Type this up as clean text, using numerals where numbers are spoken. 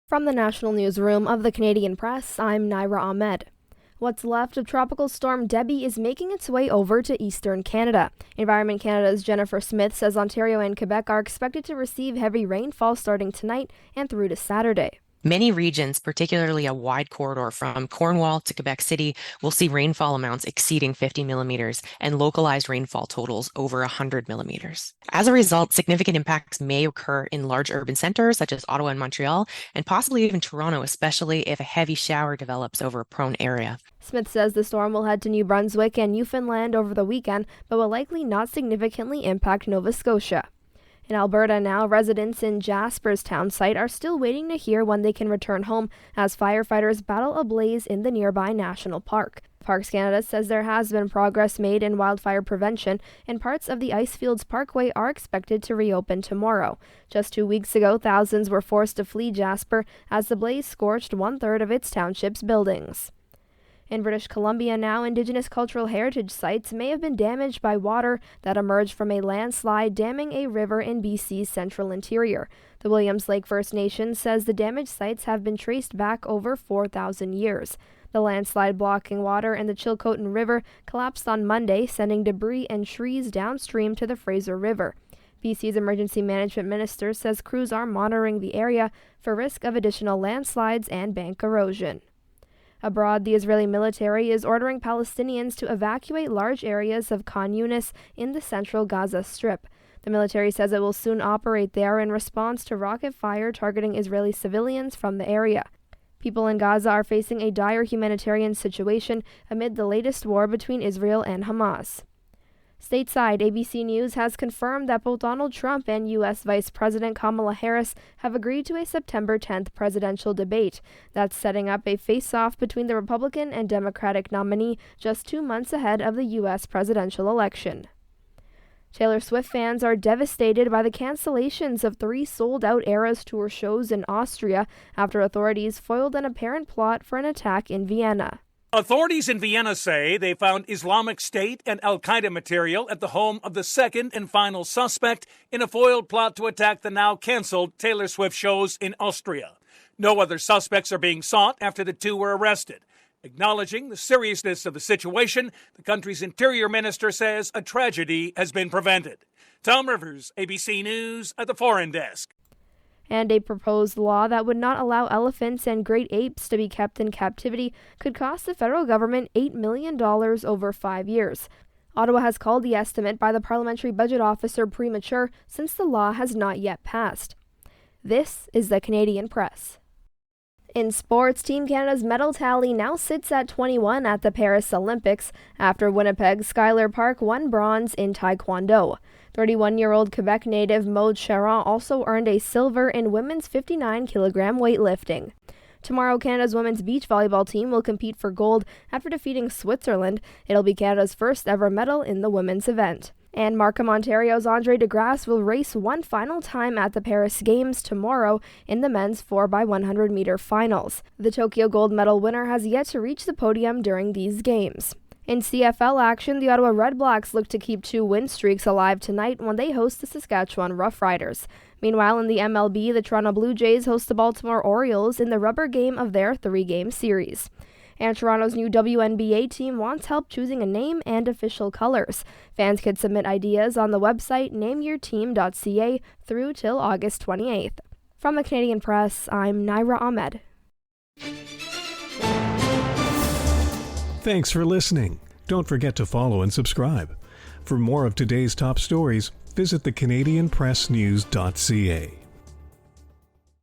From the National Newsroom of the Canadian Press, I'm Naira Ahmed. What's left of Tropical Storm Debby is making its way over to eastern Canada. Environment Canada's Jennifer Smith says Ontario and Quebec are expected to receive heavy rainfall starting tonight and through to Saturday. Many regions, particularly a wide corridor from Cornwall to Quebec City, will see rainfall amounts exceeding 50 millimeters and localized rainfall totals over 100 millimeters. As a result, significant impacts may occur in large urban centers such as Ottawa and Montreal, and possibly even Toronto, especially if a heavy shower develops over a prone area. Smith says the storm will head to New Brunswick and Newfoundland over the weekend, but will likely not significantly impact Nova Scotia. In Alberta now, residents in Jasper's town site are still waiting to hear when they can return home as firefighters battle a blaze in the nearby national park. Parks Canada says there has been progress made in wildfire prevention, and parts of the Icefields Parkway are expected to reopen tomorrow. Just 2 weeks ago, thousands were forced to flee Jasper as the blaze scorched one-third of its township's buildings. In British Columbia now, Indigenous cultural heritage sites may have been damaged by water that emerged from a landslide damming a river in BC's central interior. The Williams Lake First Nation says the damaged sites have been traced back over 4,000 years. The landslide blocking water in the Chilcotin River collapsed on Monday, sending debris and trees downstream to the Fraser River. BC's Emergency Management Minister says crews are monitoring the area for risk of additional landslides and bank erosion. Abroad, the Israeli military is ordering Palestinians to evacuate large areas of Khan Yunis in the central Gaza Strip. The military says it will soon operate there in response to rocket fire targeting Israeli civilians from the area. People in Gaza are facing a dire humanitarian situation amid the latest war between Israel and Hamas. Stateside, ABC News has confirmed that both Donald Trump and U.S. Vice President Kamala Harris have agreed to a September 10th presidential debate. That's setting up a face-off between the Republican and Democratic nominee just 2 months ahead of the U.S. presidential election. Taylor Swift fans are devastated by the cancellations of 3 sold-out Eras Tour shows in Austria after authorities foiled an apparent plot for an attack in Vienna. Authorities in Vienna say they found Islamic State and Al-Qaeda material at the home of the second and final suspect in a foiled plot to attack the now canceled Taylor Swift shows in Austria. No other suspects are being sought after the 2 were arrested. Acknowledging the seriousness of the situation, the country's interior minister says a tragedy has been prevented. Tom Rivers, ABC News at the Foreign Desk. And a proposed law that would not allow elephants and great apes to be kept in captivity could cost the federal government $8 million over 5 years. Ottawa has called the estimate by the parliamentary budget officer premature since the law has not yet passed. This is the Canadian Press. In sports, Team Canada's medal tally now sits at 21 at the Paris Olympics after Winnipeg's Schuyler Park won bronze in Taekwondo. 31-year-old Quebec native Maude Charon also earned a silver in women's 59-kilogram weightlifting. Tomorrow, Canada's women's beach volleyball team will compete for gold after defeating Switzerland. It'll be Canada's first ever medal in the women's event. And Markham, Ontario's Andre DeGrasse will race one final time at the Paris Games tomorrow in the men's 4x100-meter finals. The Tokyo gold medal winner has yet to reach the podium during these games. In CFL action, the Ottawa Redblacks look to keep 2 win streaks alive tonight when they host the Saskatchewan Roughriders. Meanwhile, in the MLB, the Toronto Blue Jays host the Baltimore Orioles in the rubber game of their 3-game series. And Toronto's new WNBA team wants help choosing a name and official colors. Fans can submit ideas on the website nameyourteam.ca through till August 28th. From the Canadian Press, I'm Naira Ahmed. Thanks for listening. Don't forget to follow and subscribe. For more of today's top stories, visit thecanadianpressnews.ca.